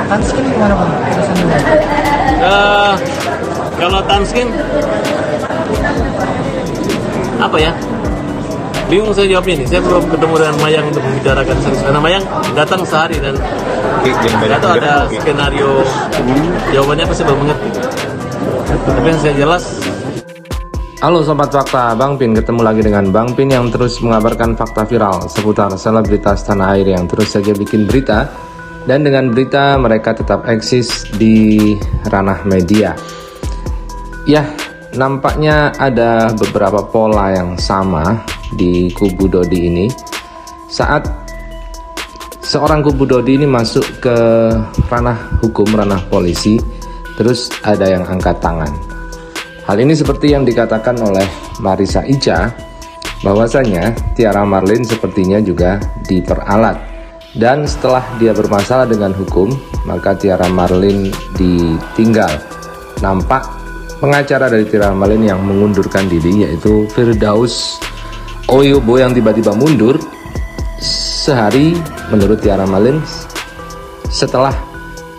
Tanskin gimana Bang? Kalau Tanskin apa ya? Bingung saya jawabnya nih. Saya belum ketemu dengan Mayang untuk membicarakan serius. Karena Mayang datang sehari dan nggak tahu ada skenario jawabannya apa, saya belum mengerti. Tapi yang saya jelas. Halo Sobat Fakta, Bang Pin ketemu lagi dengan Bang Pin yang terus mengabarkan fakta viral seputar selebritas tanah air yang terus saja bikin berita. Dan dengan berita mereka tetap eksis di ranah media. Ya, nampaknya ada beberapa pola yang sama di kubu Dodi ini. Saat seorang kubu Dodi ini masuk ke ranah hukum, ranah polisi, terus ada yang angkat tangan. Hal ini seperti yang dikatakan oleh Marissa Icha, bahwasanya Tiara Marlin sepertinya juga diperalat. Dan setelah dia bermasalah dengan hukum, maka Tiara Marlin ditinggal. Nampak pengacara dari Tiara Marlin yang mengundurkan diri, yaitu Firdaus Oyobo, yang tiba-tiba mundur sehari menurut Tiara Marlin setelah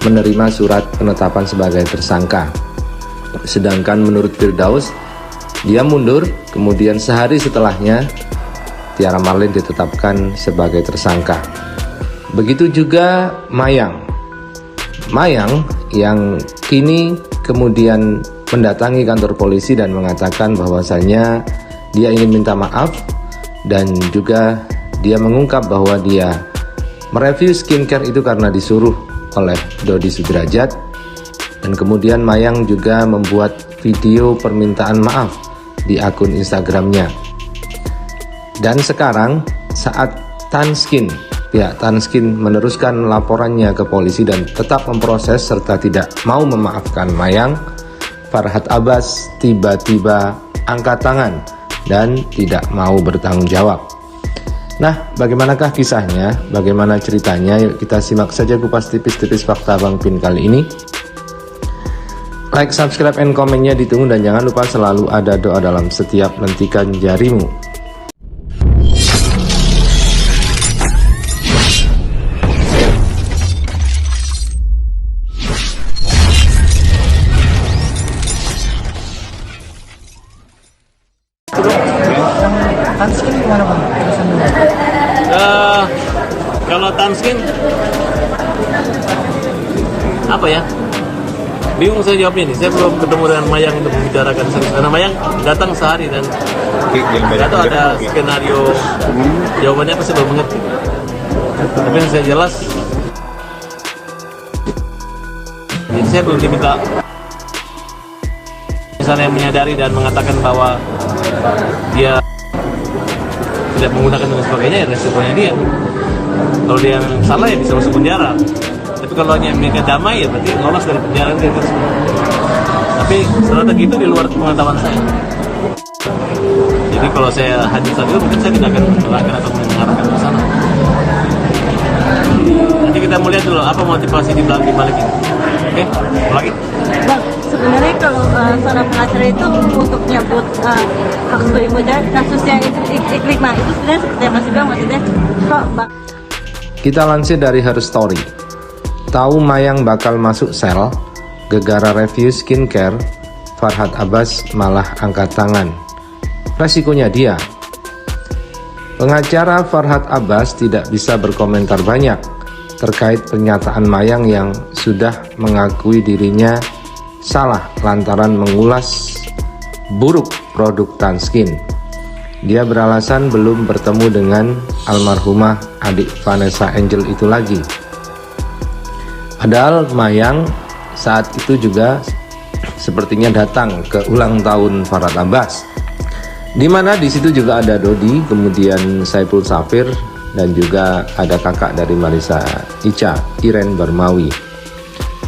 menerima surat penetapan sebagai tersangka. Sedangkan menurut Firdaus, dia mundur, kemudian sehari setelahnya Tiara Marlin ditetapkan sebagai tersangka. Begitu juga Mayang yang kini kemudian mendatangi kantor polisi dan mengatakan bahwasannya dia ingin minta maaf, dan juga dia mengungkap bahwa dia mereview skincare itu karena disuruh oleh Dodi Sudrajat. Dan kemudian Mayang juga membuat video permintaan maaf di akun Instagramnya. Dan sekarang saat pihak Tanskin meneruskan laporannya ke polisi dan tetap memproses serta tidak mau memaafkan Mayang, Farhad Abbas tiba-tiba angkat tangan dan tidak mau bertanggung jawab. Nah, bagaimanakah kisahnya? Bagaimana ceritanya? Yuk kita simak saja kupas tipis-tipis fakta Bang Pin kali ini. Like, subscribe, and komennya ditunggu, dan jangan lupa selalu ada doa dalam setiap lentikan jarimu. Tanskin gimana Bang? Kalau Tanskin apa ya? Bingung saya jawabnya nih. Saya belum ketemu dengan Mayang untuk membicarakan serius. Karena Mayang datang sehari dan nggak tahu ada skenario jawabannya apa, saya belum mengerti. Tapi yang saya jelas, jadi saya belum diminta misalnya menyadari dan mengatakan bahwa dia tidak menggunakan dan sebagainya, ya resikonya dia. Kalau dia salah ya bisa masuk penjara. Tapi kalau hanya mereka damai, ya berarti lolos dari penjara dia terus. Tapi strategi itu di luar pengetahuan saya. Jadi kalau saya hadir saat itu, mungkin saya tidak akan menggunakan atau mengarahkan ke sana. Nanti kita mau lihat dulu apa motivasi di balik ini. Oke, lagi. Bang, sebenarnya kalau seorang pengacara itu untuk nyebut hak sebagai muda, kasusnya Iklimah itu sebenarnya seperti apa sih Bang? Maksudnya kok Bang? Kita lansir dari Her Story. Tahu Mayang bakal masuk sel, gegara review skincare, Farhad Abbas malah angkat tangan. Resikonya dia. Pengacara Farhad Abbas tidak bisa berkomentar banyak terkait pernyataan Mayang yang sudah mengakui dirinya salah lantaran mengulas buruk produk Tanskin. Dia beralasan belum bertemu dengan almarhumah adik Vanessa Angel itu lagi. Padahal Mayang saat itu juga sepertinya datang ke ulang tahun Farhad Abbas, di mana di situ juga ada Dodi, kemudian Saiful Safir, dan juga ada kakak dari Marissa Icha, Iren Barmawi.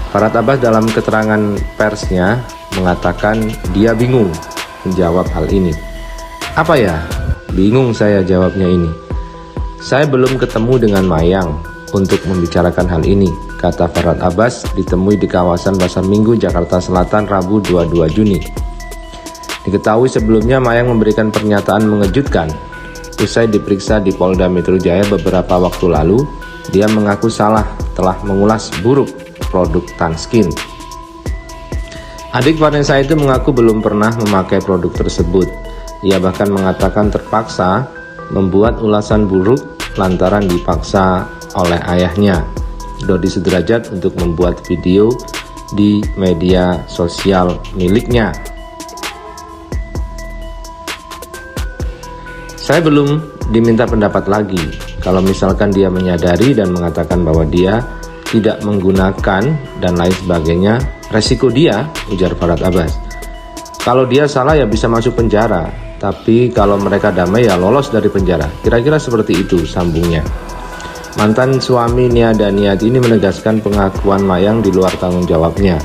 Farhad Abbas dalam keterangan persnya mengatakan dia bingung menjawab hal ini. Apa ya? Bingung saya jawabnya ini. Saya belum ketemu dengan Mayang untuk membicarakan hal ini, kata Farhad Abbas ditemui di kawasan Pasar Minggu, Jakarta Selatan, Rabu 22 Juni. Diketahui sebelumnya Mayang memberikan pernyataan mengejutkan usai diperiksa di Polda Metro Jaya beberapa waktu lalu Dia mengaku salah telah mengulas buruk produk Tanskin. Adik Vanessa itu mengaku belum pernah memakai produk tersebut. Ia bahkan mengatakan terpaksa membuat ulasan buruk lantaran dipaksa oleh ayahnya, Dodi Sudrajat, untuk membuat video di media sosial miliknya. Saya belum diminta pendapat lagi. Kalau misalkan dia menyadari dan mengatakan bahwa dia tidak menggunakan dan lain sebagainya, resiko dia, ujar Farhad Abbas. Kalau dia salah ya bisa masuk penjara, tapi kalau mereka damai ya lolos dari penjara. Kira-kira seperti itu, sambungnya. Mantan suami Nia Daniati ini menegaskan pengakuan Mayang di luar tanggung jawabnya.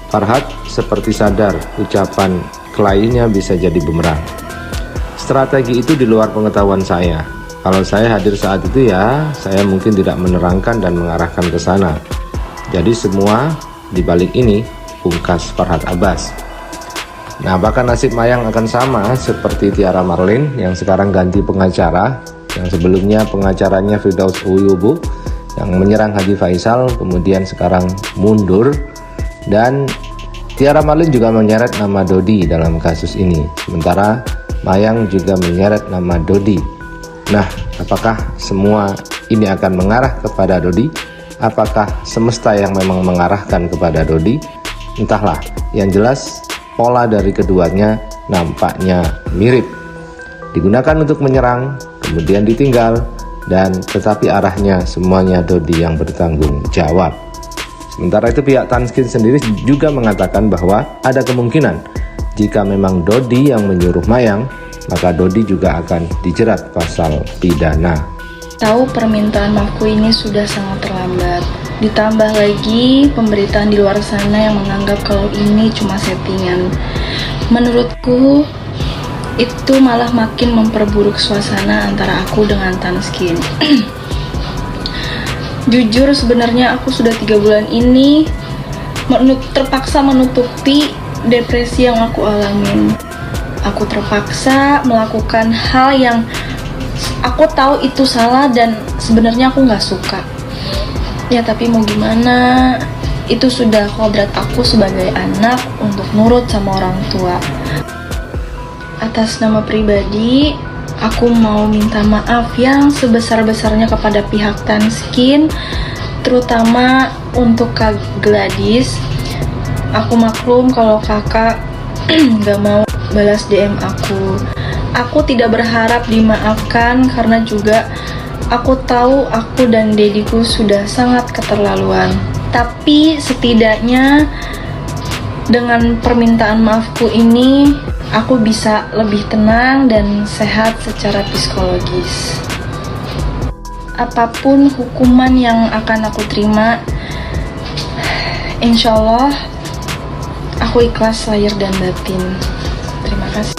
Farhad seperti sadar ucapan kliennya bisa jadi bumerang. Strategi itu di luar pengetahuan saya. Kalau saya hadir saat itu ya, saya mungkin tidak menerangkan dan mengarahkan ke sana. Jadi semua di balik ini, pungkas Farhad Abbas. Nah, bahkan nasib Mayang akan sama seperti Tiara Marlin yang sekarang ganti pengacara, yang sebelumnya pengacaranya Firdaus Uyubu yang menyerang Haji Faisal, kemudian sekarang mundur, dan Tiara Marlin juga menyeret nama Dodi dalam kasus ini. Sementara Mayang juga menyeret nama Dodi. Nah, apakah semua ini akan mengarah kepada Dodi? Apakah semesta yang memang mengarahkan kepada Dodi? Entahlah, yang jelas pola dari keduanya nampaknya mirip. Digunakan untuk menyerang, kemudian ditinggal, dan tetapi arahnya semuanya Dodi yang bertanggung jawab. Sementara itu pihak Tanskin sendiri juga mengatakan bahwa ada kemungkinan jika memang Dodi yang menyuruh Mayang, maka Dodi juga akan dijerat pasal pidana. Tahu permintaan maafku ini sudah sangat terlambat. Ditambah lagi pemberitaan di luar sana yang menganggap kalau ini cuma settingan. Menurutku itu malah makin memperburuk suasana antara aku dengan Tanskin. Jujur sebenarnya aku sudah 3 bulan ini terpaksa menutupi depresi yang aku alamin. Aku terpaksa melakukan hal yang aku tahu itu salah dan sebenarnya aku nggak suka. Ya tapi mau gimana, itu sudah kodrat aku sebagai anak untuk nurut sama orang tua. Atas nama pribadi, aku mau minta maaf yang sebesar-besarnya kepada pihak Tanskin, terutama untuk Kak Gladys. Aku maklum kalau kakak gak mau balas DM aku. Aku tidak berharap dimaafkan karena juga aku tahu aku dan dediku sudah sangat keterlaluan. Tapi setidaknya dengan permintaan maafku ini, aku bisa lebih tenang dan sehat secara psikologis. Apapun hukuman yang akan aku terima, insya Allah aku ikhlas lahir dan batin. Terima kasih.